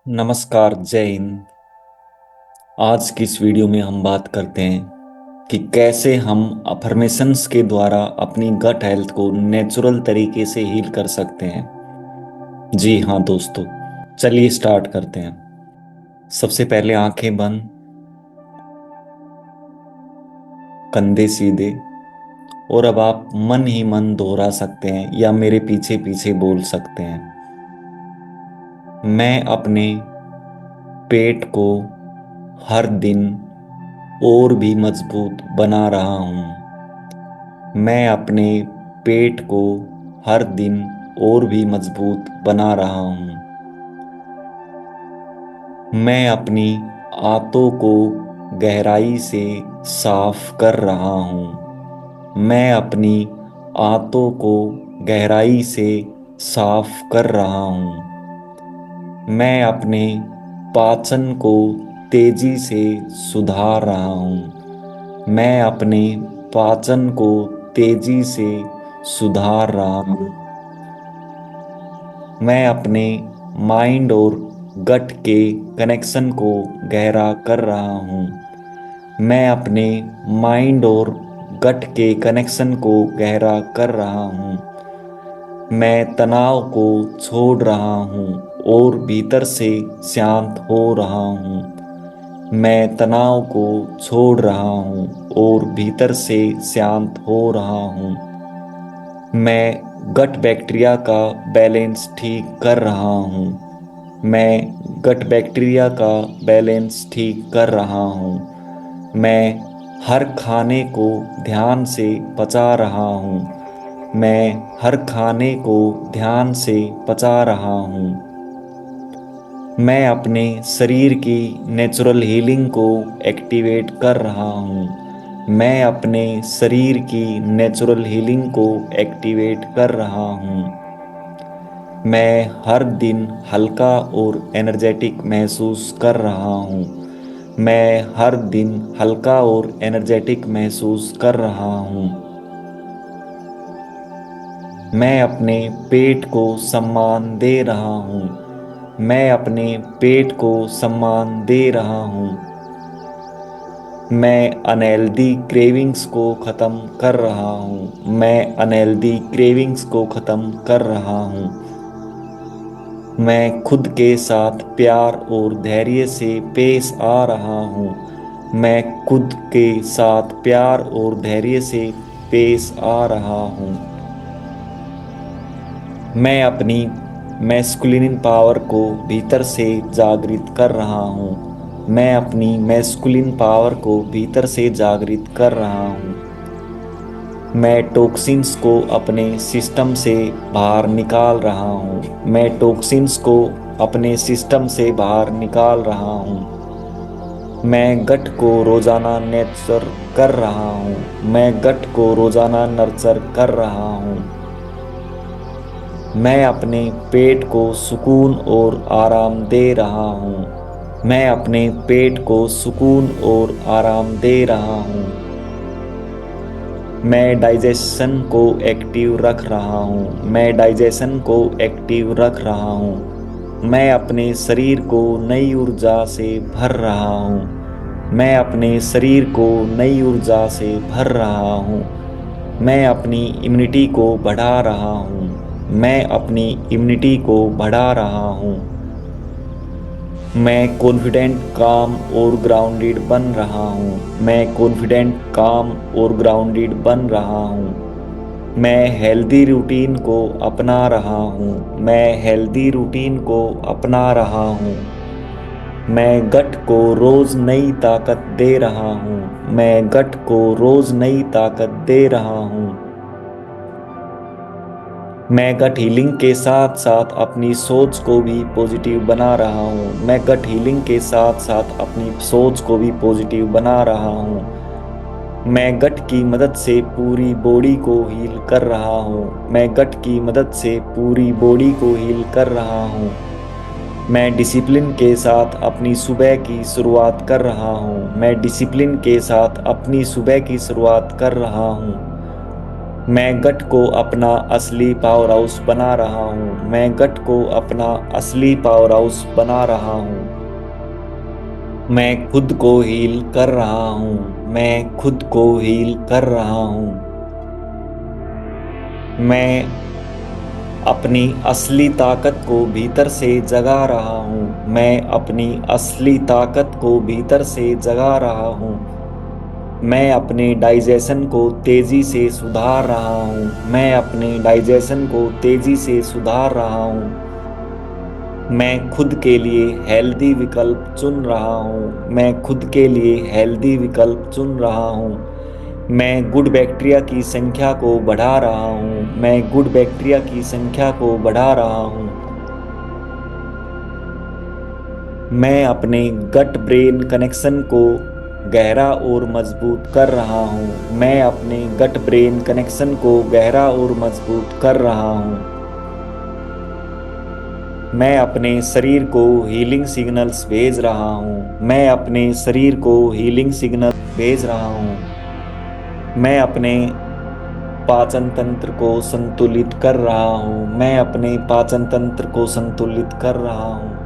नमस्कार, जय हिंद। आज की इस वीडियो में हम बात करते हैं कि कैसे हम अफर्मेशंस के द्वारा अपनी गट हेल्थ को नेचुरल तरीके से हील कर सकते हैं। जी हाँ दोस्तों, चलिए स्टार्ट करते हैं। सबसे पहले आंखें बंद, कंधे सीधे, और अब आप मन ही मन दोहरा सकते हैं या मेरे पीछे पीछे बोल सकते हैं। मैं अपने पेट को हर दिन और भी मजबूत बना रहा हूँ। मैं अपने पेट को हर दिन और भी मजबूत बना रहा हूँ। मैं अपनी आंतों को गहराई से साफ कर रहा हूँ। मैं अपनी आंतों को गहराई से साफ कर रहा हूँ। मैं अपने पाचन को तेजी से सुधार रहा हूँ। मैं अपने पाचन को तेजी से सुधार रहा हूँ। मैं अपने माइंड और गट के कनेक्शन को गहरा कर रहा हूँ। मैं अपने माइंड और गट के कनेक्शन को गहरा कर रहा हूँ। मैं तनाव को छोड़ रहा हूँ और भीतर से शांत हो रहा हूँ। मैं तनाव को छोड़ रहा हूँ और भीतर से शांत हो रहा हूँ। मैं गट बैक्टीरिया का बैलेंस ठीक कर रहा हूँ। मैं गट बैक्टीरिया का बैलेंस ठीक कर रहा हूँ। मैं हर खाने को ध्यान से पचा रहा हूँ। मैं हर खाने को ध्यान से पचा रहा हूँ। मैं अपने शरीर की नेचुरल हीलिंग को एक्टिवेट कर रहा हूँ। मैं अपने शरीर की नेचुरल हीलिंग को एक्टिवेट कर रहा हूँ। मैं हर दिन हल्का और एनर्जेटिक महसूस कर रहा हूँ। मैं हर दिन हल्का और एनर्जेटिक महसूस कर रहा हूँ। मैं अपने पेट को सम्मान दे रहा हूँ। मैं अपने पेट को सम्मान दे रहा हूँ। मैं अनहेल्दी क्रेविंग्स को ख़त्म कर रहा हूँ। मैं अनहेल्दी क्रेविंग्स को ख़त्म कर रहा हूँ। मैं खुद के साथ प्यार और धैर्य से पेश आ रहा हूँ। मैं खुद के साथ प्यार और धैर्य से पेश आ रहा हूँ। मैं अपनी मैस्कुलिन पावर को भीतर से जागृत कर रहा हूँ। मैं अपनी मैस्कुलिन पावर को भीतर से जागृत कर रहा हूँ। मैं टॉक्सिन्स को अपने सिस्टम से बाहर निकाल रहा हूँ। मैं टॉक्सिन्स को अपने सिस्टम से बाहर निकाल रहा हूँ। मैं गट को रोजाना नर्चर कर रहा हूँ। मैं गट को रोजाना नर्चर कर रहा हूँ। मैं अपने पेट को सुकून और आराम दे रहा हूँ। मैं अपने पेट को सुकून और आराम दे रहा हूँ। मैं डाइजेशन को एक्टिव रख रहा हूँ। मैं डाइजेशन को एक्टिव रख रहा हूँ। मैं अपने शरीर को नई ऊर्जा से भर रहा हूँ। मैं अपने शरीर को नई ऊर्जा से भर रहा हूँ। मैं अपनी इम्यूनिटी को बढ़ा रहा हूँ। मैं अपनी इम्यूनिटी को बढ़ा रहा हूँ। मैं कॉन्फिडेंट, काम और ग्राउंडेड बन रहा हूँ। मैं कॉन्फिडेंट, काम और ग्राउंडेड बन रहा हूँ। मैं हेल्दी रूटीन को अपना रहा हूँ। मैं हेल्दी रूटीन को अपना रहा हूँ। मैं गट को रोज नई ताकत दे रहा हूँ। मैं गट को रोज नई ताकत दे रहा हूँ। मैं गट हीलिंग के साथ साथ अपनी सोच को भी पॉजिटिव बना रहा हूँ। मैं गट हीलिंग के साथ साथ अपनी सोच को भी पॉजिटिव बना रहा हूँ। मैं गट की मदद से पूरी बॉडी को हील कर रहा हूँ। मैं गट की मदद से पूरी बॉडी को हील कर रहा हूँ। मैं डिसिप्लिन के साथ अपनी सुबह की शुरुआत कर रहा हूँ। मैं डिसिप्लिन के साथ अपनी सुबह की शुरुआत कर रहा हूँ। मैं गट को अपना असली पावर हाउस बना रहा हूँ। मैं गट को अपना असली पावर हाउस बना रहा हूँ। मैं खुद को हील कर रहा हूँ। मैं खुद को हील कर रहा हूँ। मैं अपनी असली ताकत को भीतर से जगा रहा हूँ। मैं अपनी असली ताकत को भीतर से जगा रहा हूँ। मैं अपने डाइजेशन को तेजी से सुधार रहा हूँ। मैं अपने डाइजेशन को तेजी से सुधार रहा हूँ। मैं खुद के लिए हेल्दी विकल्प चुन रहा हूँ। मैं खुद के लिए हेल्दी विकल्प चुन रहा हूँ। मैं गुड बैक्टीरिया की संख्या को बढ़ा रहा हूँ। मैं गुड बैक्टीरिया की संख्या को बढ़ा रहा हूँ। मैं अपने गट ब्रेन कनेक्शन को गहरा और मजबूत कर रहा हूँ। मैं अपने गट ब्रेन कनेक्शन को गहरा और मजबूत कर रहा हूँ। मैं अपने शरीर को हीलिंग सिग्नल्स भेज रहा हूँ। मैं अपने शरीर को हीलिंग सिग्नल भेज रहा हूँ। मैं अपने पाचन तंत्र को संतुलित कर रहा हूँ। मैं अपने पाचन तंत्र को संतुलित कर रहा हूँ।